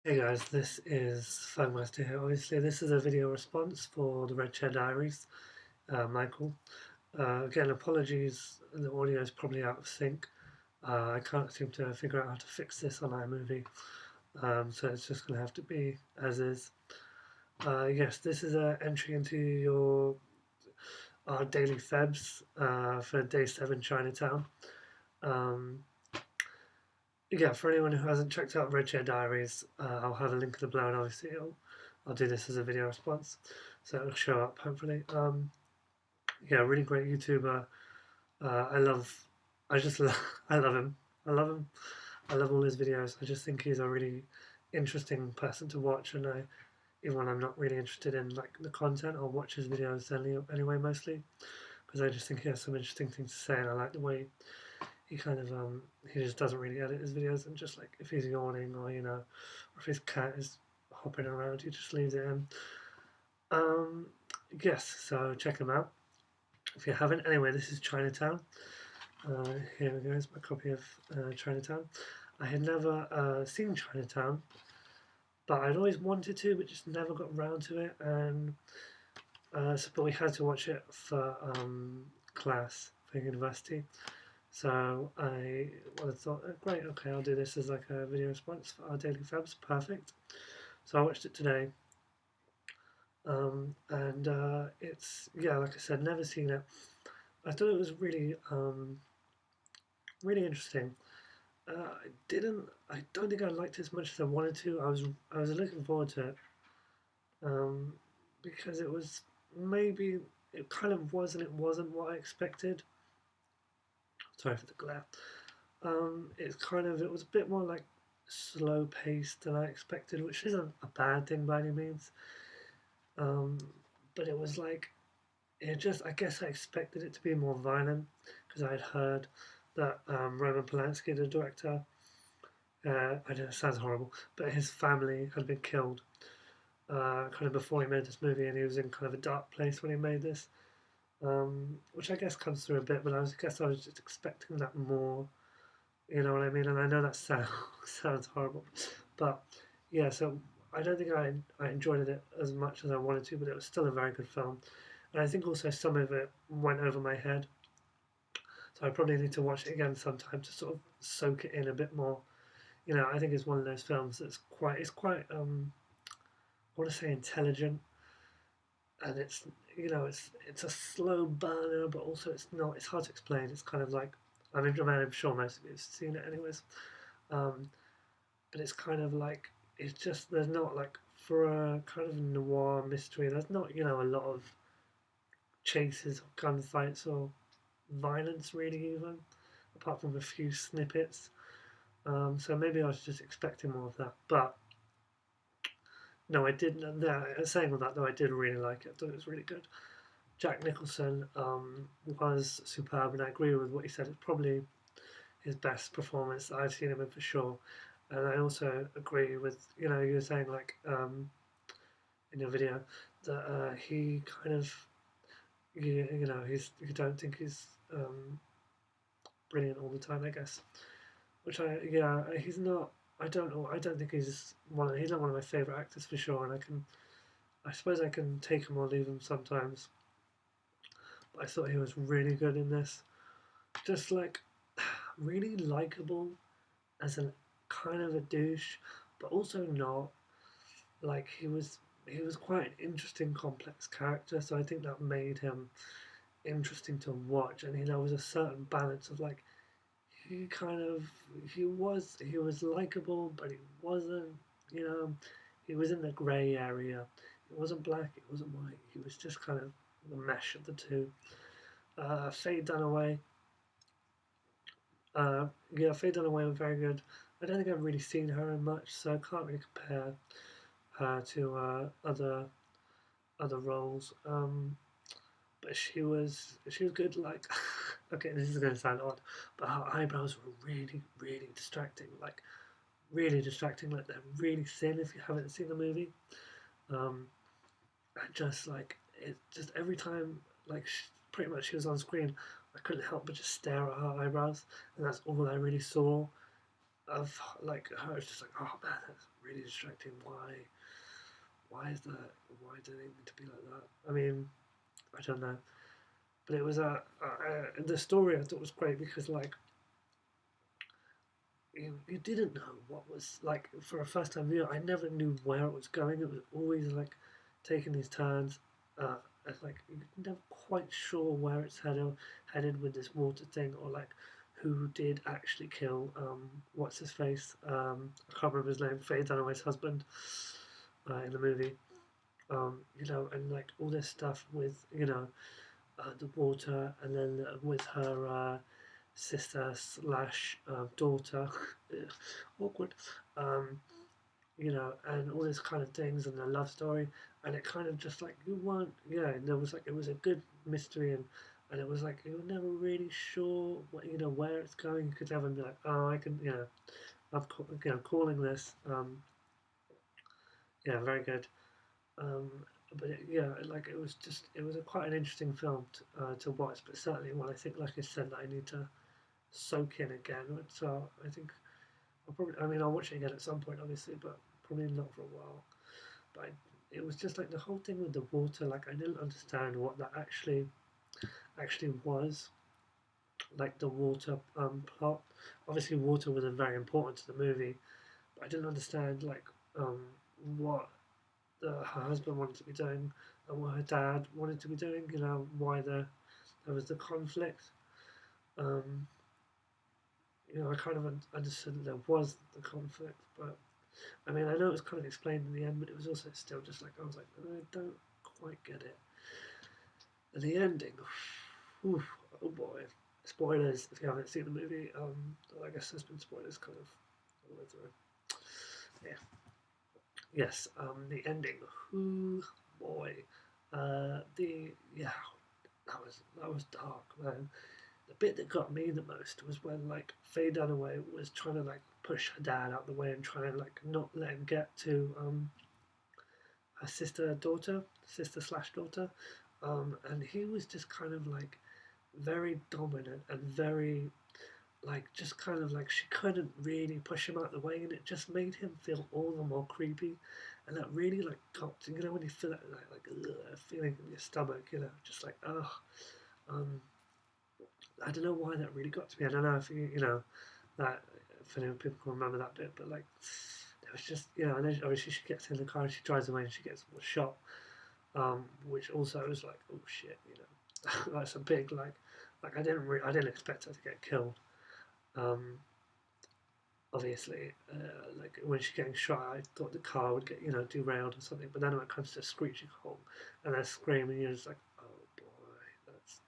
Hey guys, this is Fugmaster here. Obviously, this is a video response for the RedChairDiaries, Michael. Again, apologies, the audio is probably out of sync. I can't seem to figure out how to fix this on iMovie, so it's just going to have to be as is. Yes, this is an entry into your OurDailyFEBS for Day 7 Chinatown. Um, yeah, for anyone who hasn't checked out RedChairDiaries, I'll have a link in the below, and obviously I'll do this as a video response, so it'll show up hopefully. Yeah, really great YouTuber. I love, I just love, I love him. I love him. I love all his videos. I just think he's a really interesting person to watch, and even when I'm not really interested in like the content, I'll watch his videos anyway mostly, because I just think he has some interesting things to say, and I like the way he kind of he just doesn't really edit his videos, and just like if he's yawning or or if his cat is hopping around, he just leaves it in. Yes, so check him out if you haven't. Anyway, this is Chinatown. Here we go. It's my copy of Chinatown. I had never seen Chinatown, but I'd always wanted to, but just never got around to it. And but we had to watch it for class for university. So I thought, oh, great, okay, I'll do this as like a video response for OurDailyFEBS. Perfect. So I watched it today, and it's, yeah, like I said, never seen it. I thought it was really interesting. I don't think I liked it as much as I wanted to. I was looking forward to it, um, because it was maybe it kind of was and it wasn't what I expected. Sorry for the glare. It was a bit more like slow paced than I expected, which isn't a bad thing by any means. Um, but it was like I guess I expected it to be more violent because I had heard that Roman Polanski, the director, I know it sounds horrible, but his family had been killed kind of before he made this movie, and he was in kind of a dark place when he made this, which I guess comes through a bit. But I was just expecting that more. You know what I mean? And I know that sounds horrible, but yeah. So I don't think I enjoyed it as much as I wanted to, but it was still a very good film. And I think also some of it went over my head, so I probably need to watch it again sometime to sort of soak it in a bit more. I think it's one of those films that's quite I want to say intelligent, and it's a slow burner, but also it's not. It's hard to explain. It's kind of like I'm sure most of you have seen it anyways. Um, but it's kind of like it's just there's not like for a kind of noir mystery. There's not a lot of chases or gunfights or violence really even, apart from a few snippets. So maybe I was just expecting more of that. But no, I didn't. No, saying all that though, I did really like it. I thought it was really good. Jack Nicholson was superb, and I agree with what he said. It's probably his best performance that I've seen him in for sure. And I also agree with you were saying like in your video that he kind of you don't think he's brilliant all the time, I guess. Which he's not. I don't know. I don't think he's not one of my favorite actors for sure. And I suppose I can take him or leave him sometimes. But I thought he was really good in this. Just like really likable as an kind of a douche, but also not. Like he was quite an interesting, complex character. So I think that made him interesting to watch. And there was a certain balance of like he kind of he was likable, but he wasn't. You know, he was in the grey area. It wasn't black. It wasn't white. He was just kind of the mesh of the two. Faye Dunaway. Yeah, Faye Dunaway was very good. I don't think I've really seen her in much, so I can't really compare her to other roles. But she was good. Like, okay, this is going to sound odd, but her eyebrows were really really distracting. Like, really distracting. Like they're really thin if you haven't seen the movie. Um, and just like it, just every time pretty much she was on screen, I couldn't help but just stare at her eyebrows, and that's all I really saw of like her. It's just like, oh man, that's really distracting. Why is that? Why do they need to be like that? I mean, I don't know. But it was the story I thought was great because like you didn't know what was like for a first time viewer. I never knew where it was going. It was always like taking these turns. It's like you're never quite sure where it's headed with this water thing, or like who did actually kill what's his face. I can't remember his name. Faye Dunaway's husband in the movie. You know, and like all this stuff with the water, and then with her sister slash daughter, awkward, um, you know, and all these kind of things, and the love story, and it kind of just like you weren't, yeah, and there was like it was a good mystery, and it was like you were never really sure what where it's going. You could never be like, oh, I can, calling this, yeah, very good. Um, but yeah, like it was quite an interesting film to watch. But certainly one I think, like I said, that I need to soak in again. So I think I'll watch it again at some point, obviously, but probably not for a while. But it was just like the whole thing with the water. Like I didn't understand what that actually was. Like the water plot. Obviously, water was very important to the movie, but I didn't understand like what her husband wanted to be doing and what her dad wanted to be doing. You know why there was the conflict. Um, I kind of understood that there was the conflict, but I mean, I know it was kind of explained in the end, but it was also still just like I was like, I don't quite get it. And the ending, whew, oh boy, spoilers if you haven't seen the movie. I guess there's been spoilers kind of all the way through. Yeah, yes. The ending, whew, boy, the yeah, that was dark, man. The bit that got me the most was when like Faye Dunaway was trying to like push her dad out the way and trying to like not let him get to her sister slash daughter, and he was just kind of like very dominant and very like just kind of like she couldn't really push him out the way, and it just made him feel all the more creepy, and that really like got to, when you feel that like ugh, feeling in your stomach, just like ugh. Um, I don't know why that really got to me. I don't know if that if any people can remember that bit, but like it was just and then obviously she gets in the car and she drives away and she gets shot, which also was like oh shit, that's a big like I didn't expect her to get killed. Um, Obviously, like when she's getting shot, I thought the car would get derailed or something, but then when it comes to a screeching halt and they're screaming, you're just like oh boy, that's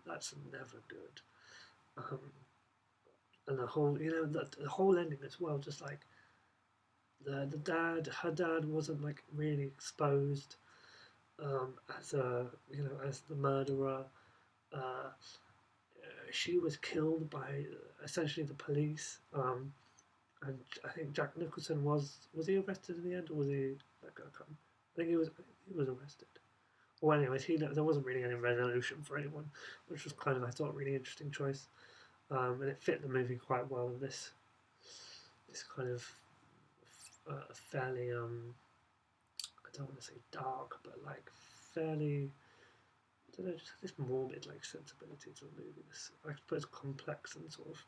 that's never good. Um, and the whole the whole ending as well, just like her dad wasn't like really exposed as a as the murderer. uh, she was killed by essentially the police, and I think Jack Nicholson was he arrested in the end, or was he like I think he was arrested. Well, anyways, there wasn't really any resolution for anyone, which was kind of I thought a really interesting choice, and it fit the movie quite well with this kind of fairly I don't want to say dark, but like fairly I don't know, just this morbid like sensibility to the movie. This I suppose complex and sort of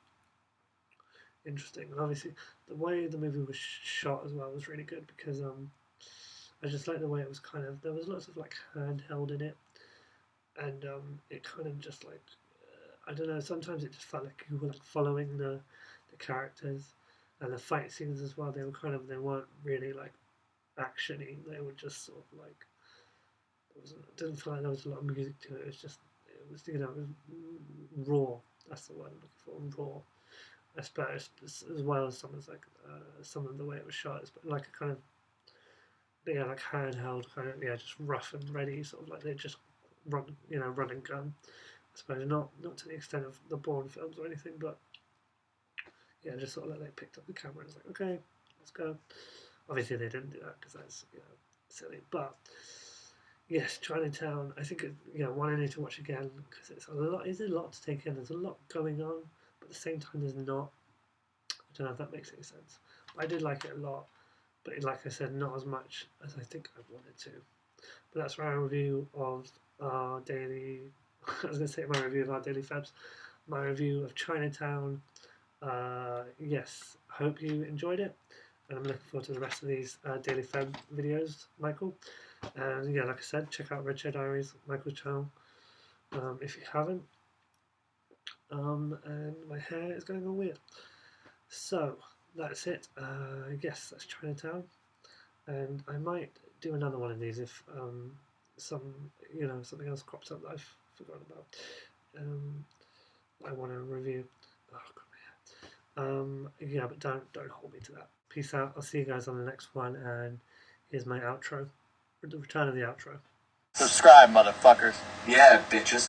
interesting. And obviously the way the movie was shot as well was really good because I just like the way it was kind of there was lots of like handheld in it, and it kind of just like I don't know. Sometimes it just felt like you were like following the characters, and the fight scenes as well. They weren't really like actiony. They were just sort of like it didn't feel like there was a lot of music to it. It was it was raw. That's the word I'm looking for. Raw. I suppose as well as some of the way it was shot. It's like a kind of like handheld kind of just rough and ready sort of like they just run and gun. I suppose not to the extent of the Bourne films or anything, but yeah, just sort of like they picked up the camera and it's like okay, let's go. Obviously they didn't do that because that's silly, but yes, Chinatown. I think one I need to watch again because it's a lot. It's a lot to take in. There's a lot going on, but at the same time, there's not. I don't know if that makes any sense. But I did like it a lot. but like I said, not as much as I think I wanted to. But that's my review of our daily. I was going to say my review of OurDailyFEBS, my review of Chinatown. Yes, hope you enjoyed it, and I'm looking forward to the rest of these Daily Feb videos, Michael. And yeah, like I said, check out RedChairDiaries, Michael's channel, if you haven't. And my hair is going all weird. So that's it. Yes, that's Chinatown, and I might do another one of these if something else crops up that I've forgotten about. I want to review. Oh god, yeah, but don't hold me to that. Peace out. I'll see you guys on the next one, and here's my outro. The return of the outro. Subscribe, motherfuckers. Yeah, bitches.